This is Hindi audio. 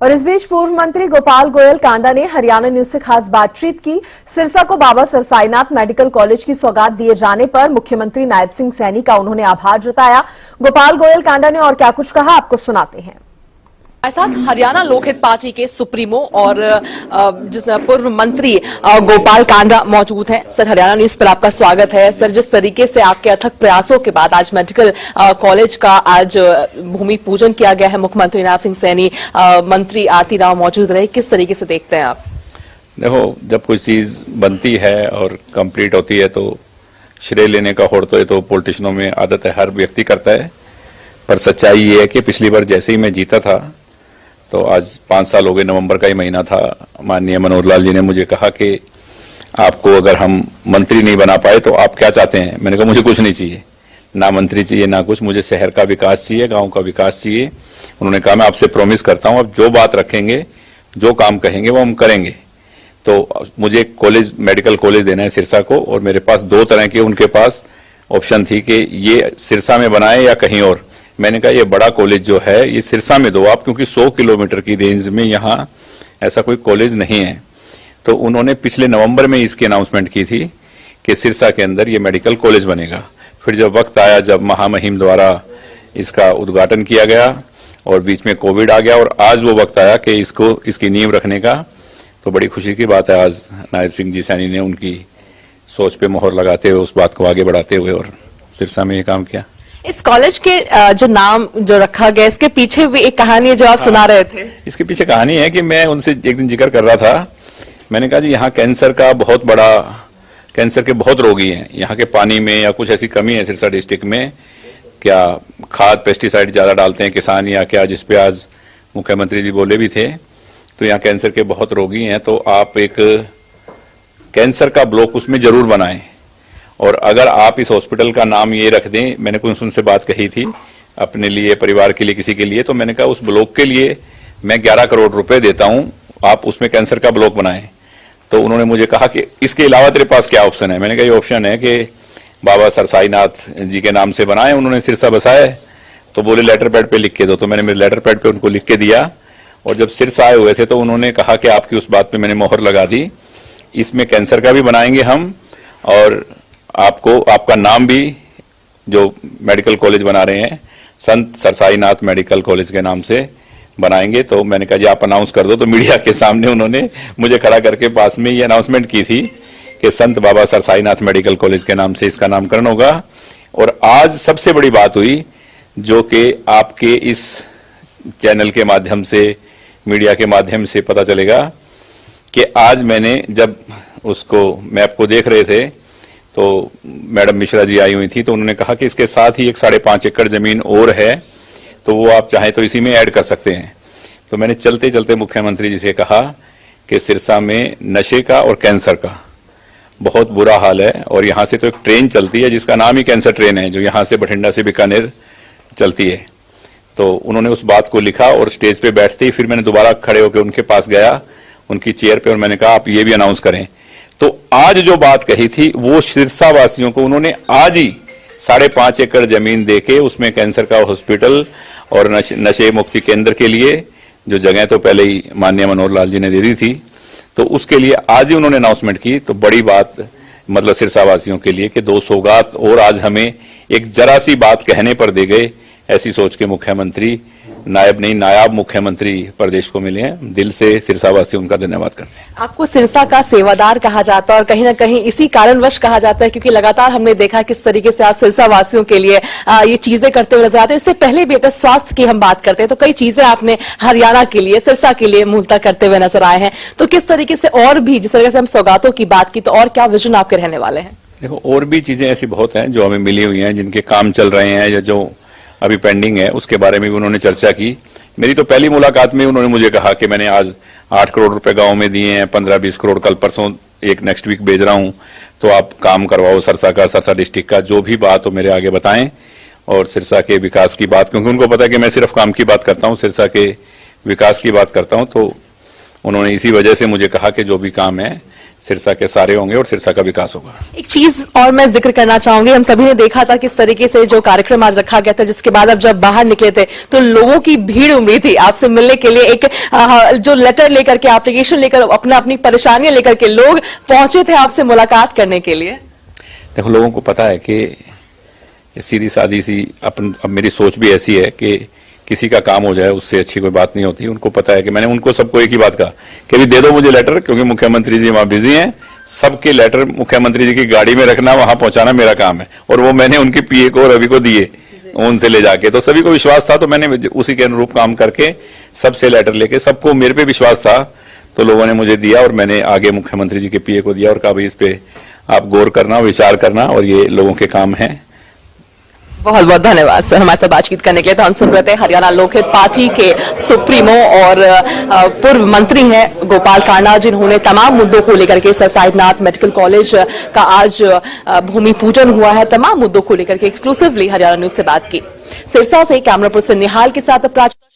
और इस बीच पूर्व मंत्री गोपाल गोयल कांडा ने हरियाणा न्यूज से खास बातचीत की। सिरसा को बाबा सरसाईनाथ मेडिकल कॉलेज की सौगात दिए जाने पर मुख्यमंत्री नायब सिंह सैनी का उन्होंने आभार जताया। गोपाल गोयल कांडा ने और क्या कुछ कहा, आपको सुनाते हैं। हमारे साथ हरियाणा लोकहित पार्टी के सुप्रीमो और पूर्व मंत्री गोपाल कांडा मौजूद हैं। सर, हरियाणा न्यूज पर आपका स्वागत है। सर, जिस तरीके से आपके अथक प्रयासों के बाद आज मेडिकल कॉलेज का आज भूमि पूजन किया गया है, मुख्यमंत्री नायब सिंह सैनी, मंत्री आरती राव मौजूद रहे, किस तरीके से देखते हैं आप? देखो, जब कोई चीज बनती है और कंप्लीट होती है तो श्रेय लेने का होड़ तो ये तो पॉलिटिशियनों में आदत है, हर व्यक्ति करता है। पर सच्चाई ये है कि पिछली बार जैसे ही मैं जीता था तो आज 5 साल हो गए, नवंबर का ही महीना था, माननीय मनोहर लाल जी ने मुझे कहा कि आपको अगर हम मंत्री नहीं बना पाए तो आप क्या चाहते हैं। मैंने कहा मुझे कुछ नहीं चाहिए, ना मंत्री चाहिए ना कुछ, मुझे शहर का विकास चाहिए, गांव का विकास चाहिए। उन्होंने कहा मैं आपसे प्रॉमिस करता हूं, अब जो बात रखेंगे, जो काम कहेंगे वो हम करेंगे। तो मुझे कॉलेज, मेडिकल कॉलेज देना है सिरसा को, और मेरे पास 2 तरह के उनके पास ऑप्शन थी कि ये सिरसा में बनाए या कहीं और। मैंने कहा ये बड़ा कॉलेज जो है ये सिरसा में दो आप, क्योंकि 100 किलोमीटर की रेंज में यहाँ ऐसा कोई कॉलेज नहीं है। तो उन्होंने पिछले नवंबर में इसकी अनाउंसमेंट की थी कि सिरसा के अंदर ये मेडिकल कॉलेज बनेगा। फिर जब वक्त आया, जब महामहिम द्वारा इसका उद्घाटन किया गया और बीच में कोविड आ गया और आज वो वक्त आया कि इसकी नींव रखने का, तो बड़ी खुशी की बात है आज नायब सिंह जी सैनी ने उनकी सोच पे मोहर लगाते हुए उस बात को आगे बढ़ाते हुए और सिरसा में ये काम किया। इस कॉलेज के जो नाम जो रखा गया, इसके पीछे भी एक कहानी है जो आप सुना रहे थे। इसके पीछे कहानी है कि मैं उनसे एक दिन जिक्र कर रहा था। मैंने कहा जी यहाँ कैंसर का बहुत बड़ा, कैंसर के बहुत रोगी हैं, यहाँ के पानी में या कुछ ऐसी कमी है सिरसा डिस्ट्रिक्ट में, क्या खाद पेस्टिसाइड ज्यादा डालते हैं किसान या क्या, जिसपे आज मुख्यमंत्री जी बोले भी थे। तो यहाँ कैंसर के बहुत रोगी हैं, तो आप एक कैंसर का ब्लॉक उसमें जरूर बनाएं, और अगर आप इस हॉस्पिटल का नाम ये रख दें, मैंने कुछ उनसे बात कही थी अपने लिए, परिवार के लिए, किसी के लिए, तो मैंने कहा उस ब्लॉक के लिए मैं 11 करोड़ रुपए देता हूं, आप उसमें कैंसर का ब्लॉक बनाएं। तो उन्होंने मुझे कहा कि इसके अलावा तेरे पास क्या ऑप्शन है। मैंने कहा ये ऑप्शन है कि बाबा सरसाईनाथ जी के नाम से बनाए, उन्होंने सिरसा बसाया। तो बोले लेटर पैड पे लिख के दो, तो मैंने मेरे लेटर पैड पे उनको लिख के दिया। और जब सिरसा आए हुए थे तो उन्होंने कहा कि आपकी उस बात पे मैंने मोहर लगा दी, इसमें कैंसर का भी बनाएंगे हम, और आपको आपका नाम भी जो मेडिकल कॉलेज बना रहे हैं संत सरसाईनाथ मेडिकल कॉलेज के नाम से बनाएंगे। तो मैंने कहा जी आप अनाउंस कर दो। तो मीडिया के सामने उन्होंने मुझे खड़ा करके पास में ये अनाउंसमेंट की थी कि संत बाबा सरसाईनाथ मेडिकल कॉलेज के नाम से इसका नामकरण होगा। और आज सबसे बड़ी बात हुई जो कि आपके इस चैनल के माध्यम से, मीडिया के माध्यम से पता चलेगा कि आज मैंने जब उसको मैप को देख रहे थे तो मैडम मिश्रा जी आई हुई थी, तो उन्होंने कहा कि इसके साथ ही एक 5.5 एकड़ जमीन और है, तो वो आप चाहें तो इसी में ऐड कर सकते हैं। तो मैंने चलते चलते मुख्यमंत्री जी से कहा कि सिरसा में नशे का और कैंसर का बहुत बुरा हाल है, और यहाँ से तो एक ट्रेन चलती है जिसका नाम ही कैंसर ट्रेन है, जो यहाँ से बठिंडा से बीकानेर चलती है। तो उन्होंने उस बात को लिखा और स्टेज पे बैठते ही फिर मैंने दोबारा खड़े होकर उनके पास गया, उनकी चेयर पे, और मैंने कहा आप ये भी अनाउंस करें। तो आज जो बात कही थी वो सिरसा वासियों को उन्होंने आज ही 5.5 एकड़ जमीन देके उसमें कैंसर का हॉस्पिटल और नशे मुक्ति केंद्र के लिए जो जगह तो पहले ही माननीय मनोहर लाल जी ने दे दी थी, तो उसके लिए आज ही उन्होंने अनाउंसमेंट की। तो बड़ी बात मतलब सिरसा वासियों के लिए कि 2 सौगात और आज हमें एक जरा सी बात कहने पर दे गए। ऐसी सोच के मुख्यमंत्री, नायाब मुख्यमंत्री प्रदेश को मिले हैं। दिल से सिरसावासी उनका धन्यवाद करते हैं। आपको सिरसा का सेवादार कहा जाता है और कहीं ना कहीं इसी कारणवश कहा जाता है क्योंकि लगातार हमने देखा किस तरीके से आप सिरसा वासियों के लिए ये चीजें करते हुए नजर आते हैं। इससे पहले भी अगर स्वास्थ्य की हम बात करते हैं तो कई चीजें आपने हरियाणा के लिए, सिरसा के लिए मूलतः करते हुए नजर आए हैं। तो किस तरीके से और भी, जिस तरीके से हम सौगातों की बात की, तो और क्या विजन आपके रहने वाले हैं? देखो, और भी चीजें ऐसी बहुत हैं जो हमें मिली हुई हैं, जिनके काम चल रहे हैं या जो अभी पेंडिंग है, उसके बारे में भी उन्होंने चर्चा की। मेरी तो पहली मुलाकात में उन्होंने मुझे कहा कि मैंने आज 8 करोड़ रुपए गांव में दिए हैं, 15-20 करोड़ कल परसों एक नेक्स्ट वीक भेज रहा हूं, तो आप काम करवाओ सिरसा डिस्ट्रिक्ट का, जो भी बात हो मेरे आगे बताएं, और सिरसा के विकास की बात, क्योंकि उनको पता है कि मैं सिर्फ काम की बात करता हूं, सिरसा के विकास की बात करता हूं। तो उन्होंने इसी वजह से मुझे कहा कि जो भी काम है सिरसा के सारे होंगे और सिरसा का विकास होगा। एक चीज और मैं जिक्र करना चाहूंगी, हम सभी ने देखा था किस तरीके से जो कार्यक्रम आज रखा गया था, जिसके बाद अब जब बाहर निकले थे तो लोगों की भीड़ उमड़ी थी आपसे मिलने के लिए। एक जो लेटर लेकर के, एप्लीकेशन लेकर, अपनी परेशानियां लेकर के लोग पहुंचे थे आपसे मुलाकात करने के लिए। देखो, लोगों को पता है कि सीधी सादी सी अब मेरी सोच भी ऐसी है कि किसी का काम हो जाए उससे अच्छी कोई बात नहीं होती। उनको पता है कि मैंने उनको सबको एक ही बात कहा कि अभी दे दो मुझे लेटर, क्योंकि मुख्यमंत्री जी वहां बिजी हैं। सबके लेटर मुख्यमंत्री जी की गाड़ी में रखना, वहां पहुंचाना मेरा काम है। और वो मैंने उनके पीए को रवि को दिए उनसे ले जाके, तो सभी को विश्वास था, तो मैंने उसी के अनुरूप काम करके सबसे लेटर लेके, सबको मेरे पे विश्वास था तो लोगों ने मुझे दिया और मैंने आगे मुख्यमंत्री जी के पीए को दिया और कहा भाई इस पे आप गौर करना, विचार करना और ये लोगों के काम है। बहुत बहुत धन्यवाद सर हमारे साथ बातचीत करने के लिए। तो हम सुन रहे थे हरियाणा लोकहित पार्टी के सुप्रीमो और पूर्व मंत्री हैं गोपाल कांडा, जिन्होंने तमाम मुद्दों को लेकर के सर साईनाथ मेडिकल कॉलेज का आज भूमि पूजन हुआ है। तमाम मुद्दों को लेकर के एक्सक्लूसिवली हरियाणा न्यूज से बात की। सिरसा से कैमरा पर्सन निहाल के साथ प्राची।